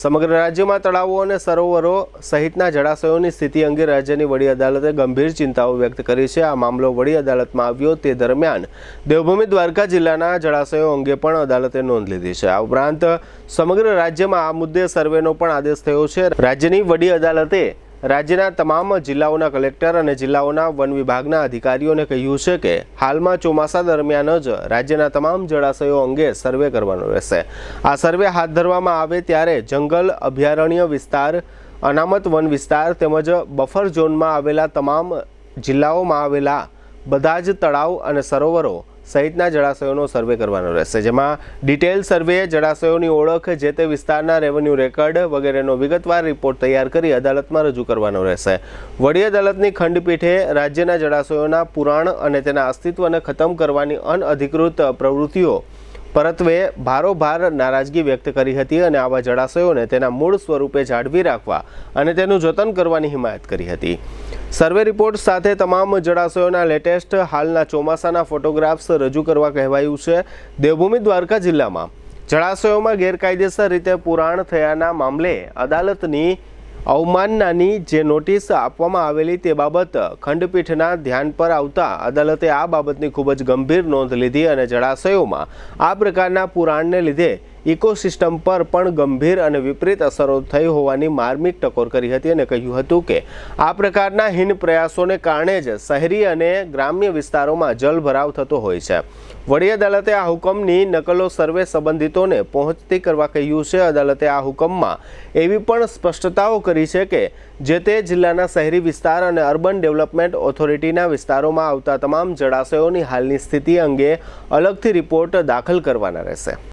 સમગ્ર રાજ્યમાં તળાવો અને સરોવરો સહિતના જળાશયોની સ્થિતિ અંગે રાજ્યની વડી અદાલતે ગંભીર ચિંતાઓ વ્યક્ત કરી છે। આ મામલો વડી અદાલતમાં આવ્યો તે દરમિયાન દેવભૂમિ દ્વારકા જિલ્લાના જળાશયો અંગે પણ અદાલતે નોંધ લીધી છે। આ ઉપરાંત સમગ્ર રાજ્યમાં આ મુદ્દે સર્વેનો પણ આદેશ થયો છે। રાજ્યની વડી અદાલતે રાજ્યના તમામ જિલ્લાઓના કલેક્ટર અને જિલ્લાઓના વન વિભાગના અધિકારીઓને કહ્યું છે કે હાલમાં ચોમાસા દરમિયાન જ રાજ્યના તમામ જળાશયો અંગે સર્વે કરવાનો રહેશે। આ સર્વે હાથ ધરવામાં આવે ત્યારે જંગલ અભયારણ્ય વિસ્તાર, અનામત વન વિસ્તાર તેમજ બફર ઝોનમાં આવેલા તમામ જિલ્લાઓમાં આવેલા બધા જ તળાવ અને સરોવરો સહિતના જળાશયોનો સર્વે કરવાનો રહેશે, જેમાં ડિટેલ સર્વે, જળાશયોની ઓળખ, જે તે વિસ્તારના રેવન્યુ રેકર્ડ વગેરેનો વિગતવાર રિપોર્ટ તૈયાર કરી અદાલતમાં રજૂ કરવાનો રહેશે। વડી અદાલતની ખંડપીઠે રાજ્યના જળાશયોના પુરાણ અને તેના અસ્તિત્વને ખતમ કરવાની અનઅધિકૃત પ્રવૃત્તિઓ પરત્વે ભારોભાર નારાજગી વ્યક્ત કરી હતી અને આવા જળાશયોને તેના મૂળ સ્વરૂપે જાળવી રાખવા અને તેનું જતન કરવાની હિમાયત કરી હતી। સર્વે રિપોર્ટ સાથે તમામ જળાશયોના લેટેસ્ટ હાલના ચોમાસાના ફોટોગ્રાફ્સ રજૂ કરવા કહેવાયું છે। દેવભૂમિ દ્વારકા જિલ્લામાં જળાશયોમાં ગેરકાયદેસર રીતે પુરાણ થયાના મામલે અદાલતની અવમાનનાની જે નોટિસ આપવામાં આવેલી તે બાબત ખંડપીઠના ધ્યાન પર આવતા અદાલતે આ બાબતની ખૂબ જ ગંભીર નોંધ લીધી અને જળાશયોમાં આ પ્રકારના પુરાણને લીધે ઇકોસિસ્ટમ પર પણ ગંભીર અને વિપરીત અસરો થઈ હોવાની માર્મિક ટકોર કરી હતી અને કહ્યું હતું કે આ પ્રકારના હીન પ્રયાસોને કારણે જ શહેરી અને ગ્રામ્ય વિસ્તારોમાં જલભરાવ થતો હોય છે। વડી અદાલતે આ હુકમની નકલો સર્વે સંબંધિતોને પહોંચતી કરવા કહ્યું છે। અદાલતે આ હુકમમાં એવી પણ સ્પષ્ટતાઓ કરી છે કે જે તે જિલ્લાના શહેરી વિસ્તાર અને અર્બન ડેવલપમેન્ટ ઓથોરિટીના વિસ્તારોમાં આવતા તમામ જળાશયોની હાલની સ્થિતિ અંગે અલગથી રિપોર્ટ દાખલ કરવાના રહેશે।